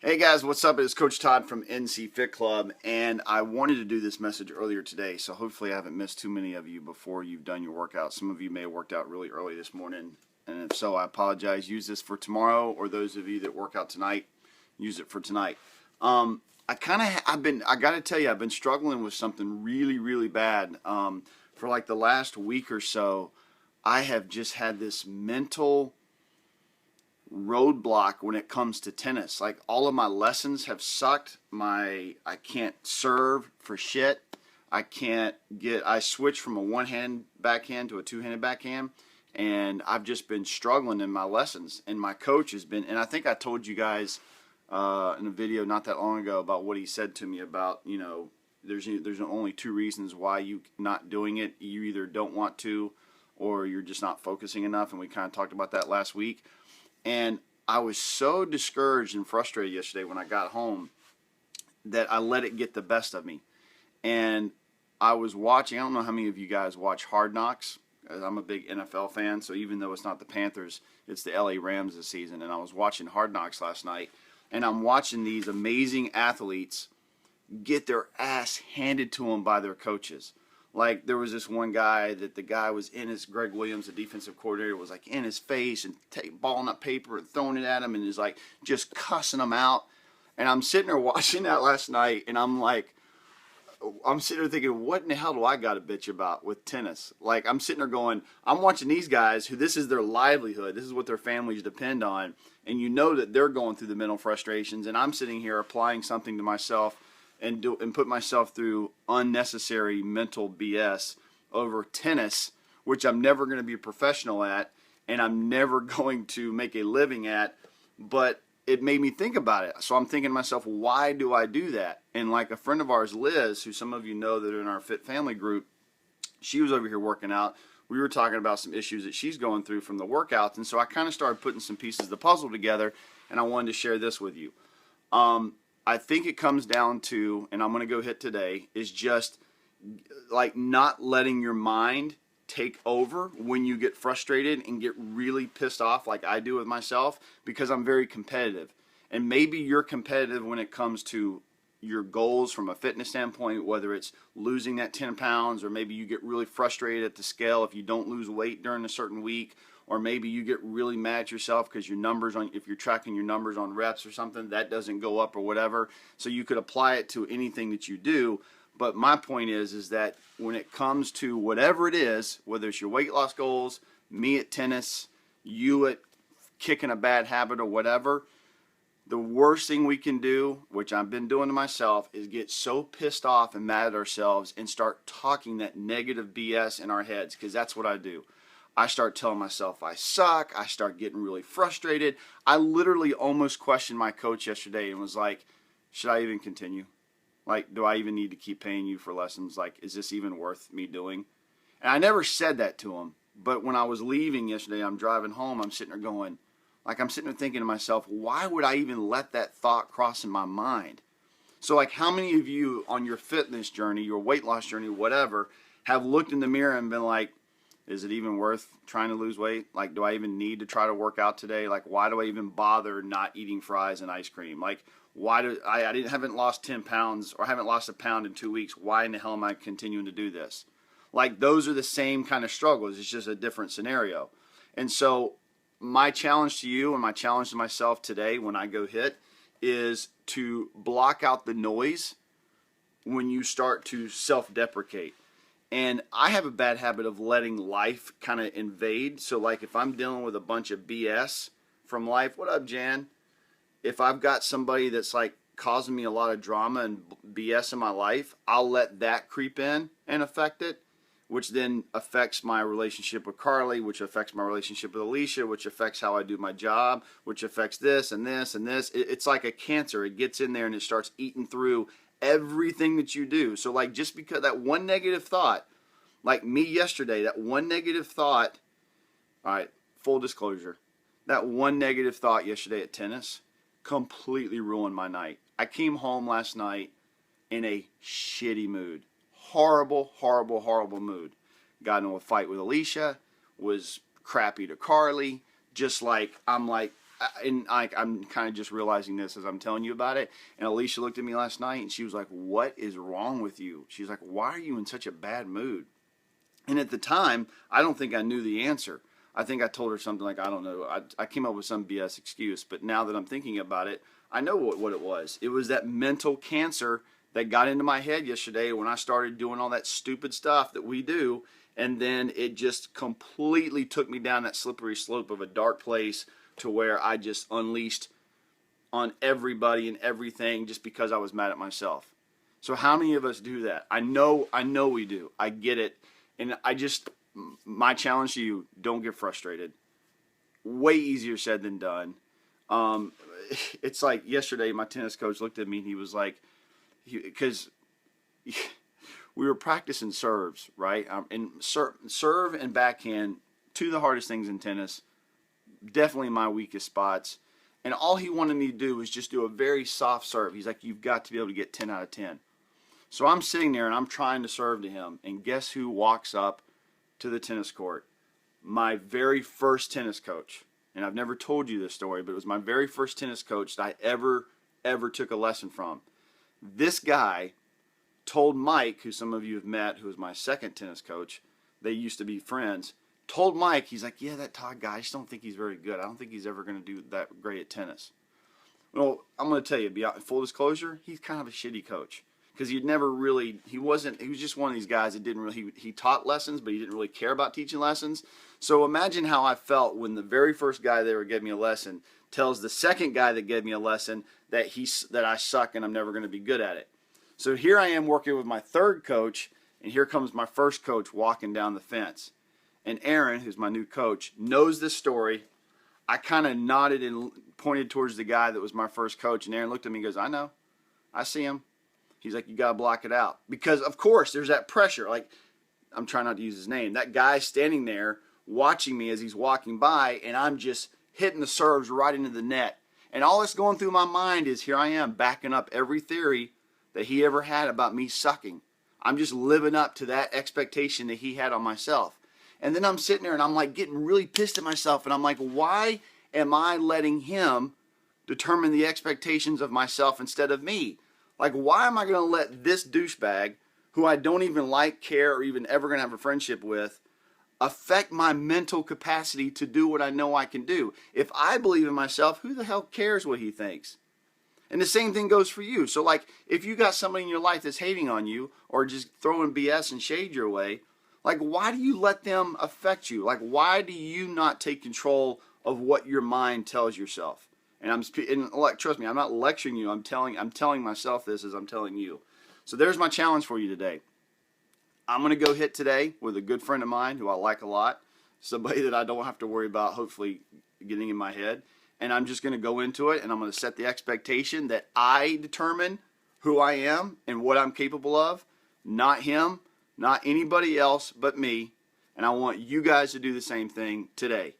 Hey guys, what's up? It's Coach Todd from NC Fit Club, and I wanted to do this message earlier today, so hopefully I haven't missed too many of you before you've done your workout. Some of you may have worked out really early this morning, and if so, I apologize. Use this for tomorrow, or those of you that work out tonight, use it for tonight. I got to tell you, I've been struggling with something really, really bad. For like the last week or so, I have just had this mental roadblock when it comes to tennis. Like all of my lessons have sucked. I can't serve for shit. I switched from a one-hand backhand to a two-handed backhand, and I've just been struggling in my lessons. And my coach has been, and I think I told you guys in a video not that long ago about what he said to me about, there's only two reasons why you not doing it. You either don't want to, or you're just not focusing enough. And we kind of talked about that last week. And I was so discouraged and frustrated yesterday when I got home that I let it get the best of me. And I was watching, I don't know how many of you guys watch Hard Knocks. I'm a big NFL fan, so even though it's not the Panthers, it's the LA Rams this season. And I was watching Hard Knocks last night, and I'm watching these amazing athletes get their ass handed to them by their coaches. Like there was this one guy that the guy was in his, Greg Williams, the defensive coordinator, was like in his face and balling up paper and throwing it at him and is like just cussing him out. And I'm sitting there watching that last night, and I'm sitting there thinking, what in the hell do I got to bitch about with tennis? Like I'm sitting there going, I'm watching these guys who this is their livelihood, this is what their families depend on, and you know that they're going through the mental frustrations, and I'm sitting here applying something to myself and put myself through unnecessary mental BS over tennis, which I'm never going to be a professional at, and I'm never going to make a living at. But it made me think about it. So I'm thinking to myself, why do I do that? And like a friend of ours, Liz, who some of you know that are in our Fit Family group, she was over here working out. We were talking about some issues that she's going through from the workouts, and so I kind of started putting some pieces of the puzzle together, and I wanted to share this with you. I think it comes down to, and I'm going to go hit today, is just like not letting your mind take over when you get frustrated and get really pissed off like I do with myself, because I'm very competitive. And maybe you're competitive when it comes to your goals from a fitness standpoint, whether it's losing that 10 pounds, or maybe you get really frustrated at the scale if you don't lose weight during a certain week, or maybe you get really mad at yourself because your numbers on, if you're tracking your numbers on reps or something, that doesn't go up or whatever. So you could apply it to anything that you do. But my point is that when it comes to whatever it is, whether it's your weight loss goals, me at tennis, you at kicking a bad habit or whatever, the worst thing we can do, which I've been doing to myself, is get so pissed off and mad at ourselves and start talking that negative BS in our heads, because that's what I do. I start telling myself I suck. I start getting really frustrated. I literally almost questioned my coach yesterday and was like, should I even continue? Like, do I even need to keep paying you for lessons? Like, is this even worth me doing? And I never said that to him. But when I was leaving yesterday, I'm driving home, I'm sitting there going, like, I'm sitting there thinking to myself, why would I even let that thought cross in my mind? So, like, how many of you on your fitness journey, your weight loss journey, whatever, have looked in the mirror and been like, is it even worth trying to lose weight? Like, do I even need to try to work out today? Like, why do I even bother not eating fries and ice cream? Like, why do I haven't lost 10 pounds or haven't lost a pound in 2 weeks? Why in the hell am I continuing to do this? Like, those are the same kind of struggles. It's just a different scenario. And so my challenge to you and my challenge to myself today when I go hit is to block out the noise when you start to self-deprecate. And I have a bad habit of letting life kind of invade. So like if I'm dealing with a bunch of BS from life, what up, Jan? If I've got somebody that's like causing me a lot of drama and BS in my life, I'll let that creep in and affect it, which then affects my relationship with Carly, which affects my relationship with Alicia, which affects how I do my job, which affects this and this and this. It's like a cancer. It gets in there and it starts eating through everything that you do. So like just because that one negative thought, like me yesterday, that one negative thought, all right, full disclosure, that one negative thought yesterday at tennis completely ruined my night. I came home last night in a shitty mood. Horrible, horrible, horrible mood. Got into a fight with Alicia, was crappy to Carly, just like, I'm like, I'm kind of just realizing this as I'm telling you about it. And Alicia looked at me last night and she was like, "What is wrong with you?" She's like, "Why are you in such a bad mood?" And at the time, I don't think I knew the answer. I think I told her something like, I don't know. I came up with some BS excuse. But now that I'm thinking about it, I know what it was. It was that mental cancer that got into my head yesterday when I started doing all that stupid stuff that we do. And then it just completely took me down that slippery slope of a dark place to where I just unleashed on everybody and everything just because I was mad at myself. So how many of us do that? I know we do. I get it. And my challenge to you, don't get frustrated. Way easier said than done. It's like yesterday, my tennis coach looked at me and he was like, because we were practicing serves, right? And serve and backhand, two of the hardest things in tennis, definitely my weakest spots. And all he wanted me to do was just do a very soft serve. He's like, you've got to be able to get 10 out of 10. So I'm sitting there and I'm trying to serve to him. And guess who walks up to the tennis court? My very first tennis coach. And I've never told you this story, but it was my very first tennis coach that I ever took a lesson from. This guy told Mike, who some of you have met, who was my second tennis coach, they used to be friends, told Mike, he's like, yeah, that Todd guy, I just don't think he's very good. I don't think he's ever going to do that great at tennis. Well, I'm going to tell you, full disclosure, he's kind of a shitty coach. Because he was just one of these guys that didn't really, he taught lessons, but he didn't really care about teaching lessons. So imagine how I felt when the very first guy that ever gave me a lesson tells the second guy that gave me a lesson that I suck and I'm never going to be good at it. So here I am working with my third coach, and here comes my first coach walking down the fence. And Aaron, who's my new coach, knows this story. I kind of nodded and pointed towards the guy that was my first coach, and Aaron looked at me and goes, I know. I see him. He's like, you got to block it out. Because, of course, there's that pressure. Like, I'm trying not to use his name. That guy standing there watching me as he's walking by, and I'm just hitting the serves right into the net. And all that's going through my mind is here I am backing up every theory that he ever had about me sucking. I'm just living up to that expectation that he had on myself. And then I'm sitting there and I'm like getting really pissed at myself. And I'm like, why am I letting him determine the expectations of myself instead of me? Like, why am I going to let this douchebag, who I don't even like, care, or even ever going to have a friendship with, affect my mental capacity to do what I know I can do? If I believe in myself, who the hell cares what he thinks? And the same thing goes for you. So, like, if you got somebody in your life that's hating on you or just throwing BS and shade your way, like, why do you let them affect you? Like, why do you not take control of what your mind tells yourself? And like, trust me, I'm not lecturing you. I'm telling myself this as I'm telling you. So there's my challenge for you today. I'm going to go hit today with a good friend of mine who I like a lot, somebody that I don't have to worry about hopefully getting in my head. And I'm just going to go into it, and I'm going to set the expectation that I determine who I am and what I'm capable of, not him, not anybody else but me. And I want you guys to do the same thing today.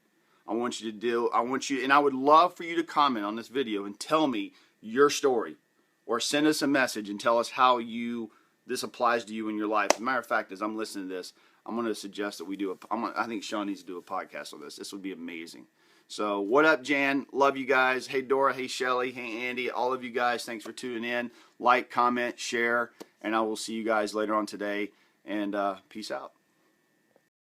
I and I would love for you to comment on this video and tell me your story, or send us a message and tell us how this applies to you in your life. As a matter of fact, as I'm listening to this, I'm going to suggest that I think Sean needs to do a podcast on this. This would be amazing. So what up, Jan? Love you guys. Hey, Dora. Hey, Shelly. Hey, Andy. All of you guys, thanks for tuning in. Like, comment, share, and I will see you guys later on today. And peace out.